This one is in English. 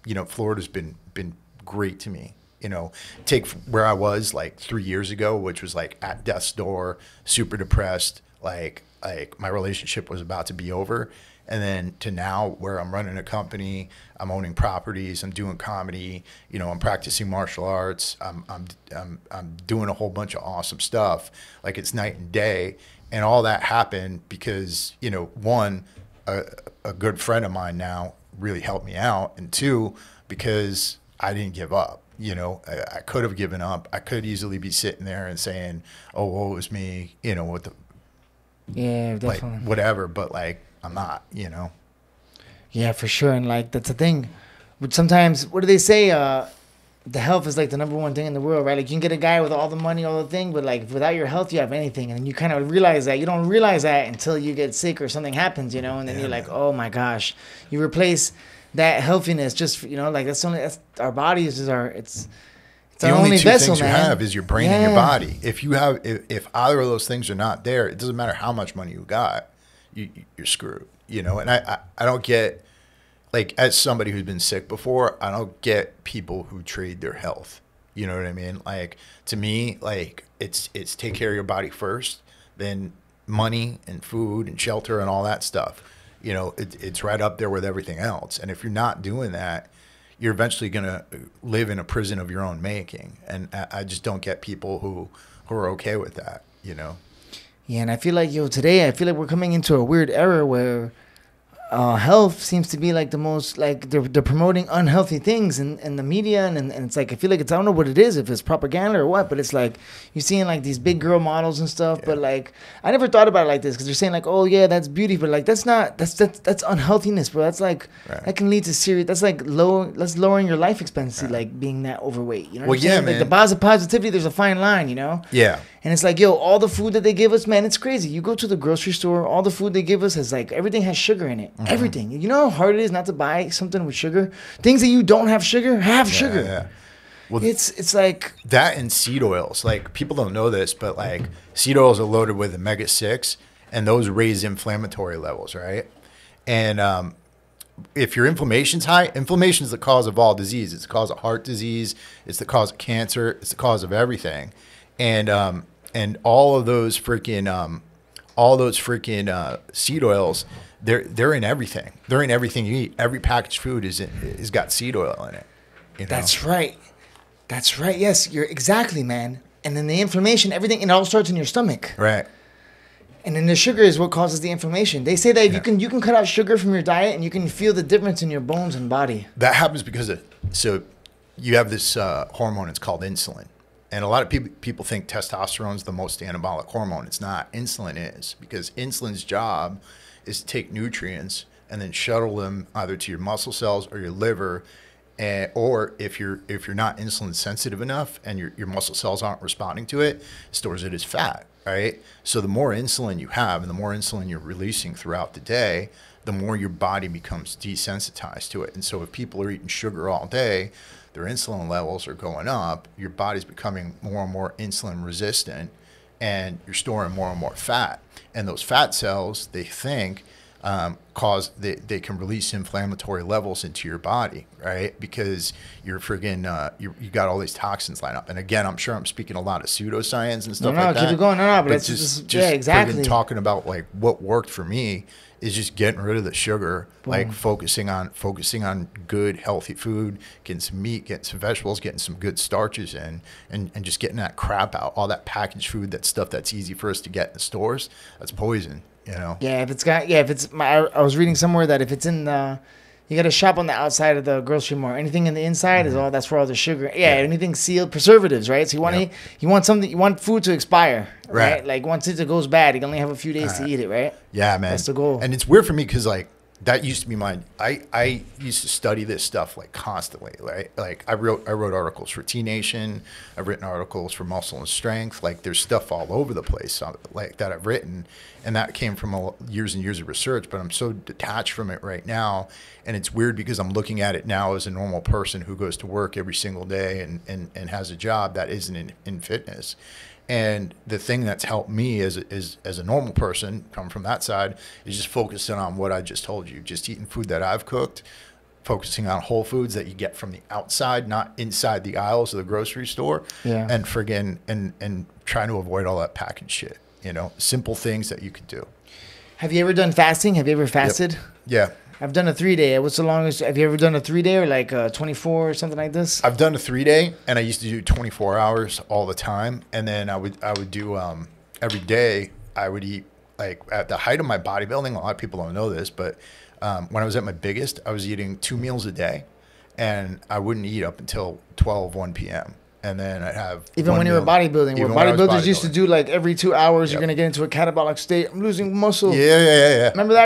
You know, Florida's been great to me. You know, take where I was like 3 years ago, which was like at death's door, super depressed, like my relationship was about to be over. And then to now where I'm running a company, I'm owning properties, I'm doing comedy, you know, I'm practicing martial arts, I'm doing a whole bunch of awesome stuff. Like it's night and day. And all that happened because, you know, one, a good friend of mine now really helped me out. And two, because I didn't give up. You know, I could have given up. I could easily be sitting there and saying, oh, woe is me, you know, with the, yeah, definitely. like, whatever. But like, I'm not, you know. Yeah, for sure. And like, that's the thing. But sometimes, what do they say? The health is like the number one thing in the world, right? Like you can get a guy with all the money, all the thing, but like without your health, you have anything. And you kind of realize that. You don't realize that until you get sick or something happens, you know, and then you're like, oh my gosh. You replace that healthiness just, you know, like that's our bodies is our, it's the our only two vessel, things man. you have is your brain and your body. If you have, if either of those things are not there, it doesn't matter how much money you got, you're screwed, you know? And I don't get, like, as somebody who's been sick before, I don't get people who trade their health. You know what I mean? Like, to me, like, it's take care of your body first, then money and food and shelter and all that stuff. You know, it's right up there with everything else. And if you're not doing that, you're eventually going to live in a prison of your own making. And I just don't get people who are okay with that, you know? Yeah, and I feel like, today I feel like we're coming into a weird era where health seems to be like the most, like they're promoting unhealthy things in the media, and it's like I feel like I don't know what it is, if it's propaganda or what, but it's like you're seeing like these big girl models and stuff, but like I never thought about it like this, because they're saying like, oh yeah, that's beauty, but like that's unhealthiness, bro. That's like that can lead to serious. That's like lowering your life expectancy, like being that overweight. You know what I'm saying? man. Like the positivity, there's a fine line, you know. Yeah. And it's like, all the food that they give us, man, it's crazy. You go to the grocery store, all the food they give us has like, everything has sugar in it. Mm-hmm. Everything. You know how hard it is not to buy something with sugar? Things that you don't have sugar, have sugar. Yeah. Well, it's like... that and seed oils. Like, people don't know this, but like seed oils are loaded with omega-6, and those raise inflammatory levels, right? And if your inflammation's high, inflammation is the cause of all disease. It's the cause of heart disease. It's the cause of cancer. It's the cause of everything. And all of those freaking seed oils, they're in everything. They're in everything you eat. Every packaged food is got seed oil in it. You know? That's right. That's right. Yes, you're exactly, man. And then the inflammation, everything, it all starts in your stomach. Right. And then the sugar is what causes the inflammation. They say that you can cut out sugar from your diet, and you can feel the difference in your bones and body. That happens because so you have this hormone. It's called insulin. And a lot of people think testosterone is the most anabolic hormone. It's not. Insulin is, because insulin's job is to take nutrients and then shuttle them either to your muscle cells or your liver, or if you're not insulin sensitive enough and your muscle cells aren't responding to it, stores it as fat, right? So the more insulin you have and the more insulin you're releasing throughout the day, the more your body becomes desensitized to it. And so if people are eating sugar all day, their insulin levels are going up, your body's becoming more and more insulin resistant, and you're storing more and more fat. And those fat cells, they think, they can release inflammatory levels into your body, right? Because you're friggin' you got all these toxins lined up. And again, I'm sure I'm speaking a lot of pseudoscience and stuff like that. No, keep it going. No, but it's just yeah, exactly. Talking about like what worked for me is just getting rid of the sugar, like focusing on good, healthy food, getting some meat, getting some vegetables, getting some good starches in, and just getting that crap out. All that packaged food, that stuff that's easy for us to get in the stores, that's poison, you know? Yeah, I was reading somewhere that if it's in the, you got to shop on the outside of the grocery store. Anything in the inside is that's for all the sugar. Yeah, anything sealed, preservatives, right? So you want food to expire, right? Like once it goes bad, you can only have a few days to eat it, right? Yeah, man. That's the goal. And it's weird for me because like that used to be mine. I used to study this stuff like constantly, right? Like I wrote articles for T Nation. I've written articles for Muscle and Strength. Like there's stuff all over the place like that I've written, and that came from years and years of research. But I'm so detached from it right now, and it's weird because I'm looking at it now as a normal person who goes to work every single day and has a job that isn't in fitness. And the thing that's helped me as a normal person, come from that side, is just focusing on what I just told you. Just eating food that I've cooked, focusing on whole foods that you get from the outside, not inside the aisles of the grocery store. Yeah. And and trying to avoid all that packaged shit. You know, simple things that you could do. Have you ever done fasting? Have you ever fasted? Yep. Yeah. I've done a 3-day. What's the longest? Have you ever done a 3-day or like 24 or something like this? I've done a 3-day, and I used to do 24 hours all the time. And then I would do every day. I would eat, like, at the height of my bodybuilding. A lot of people don't know this, but when I was at my biggest, I was eating 2 meals a day, and I wouldn't eat up until 1 p.m. And then I'd have even when you were bodybuilding, where bodybuilders used to do like every 2 hours, you're gonna get into a catabolic state. I'm losing muscle. Yeah. Remember that?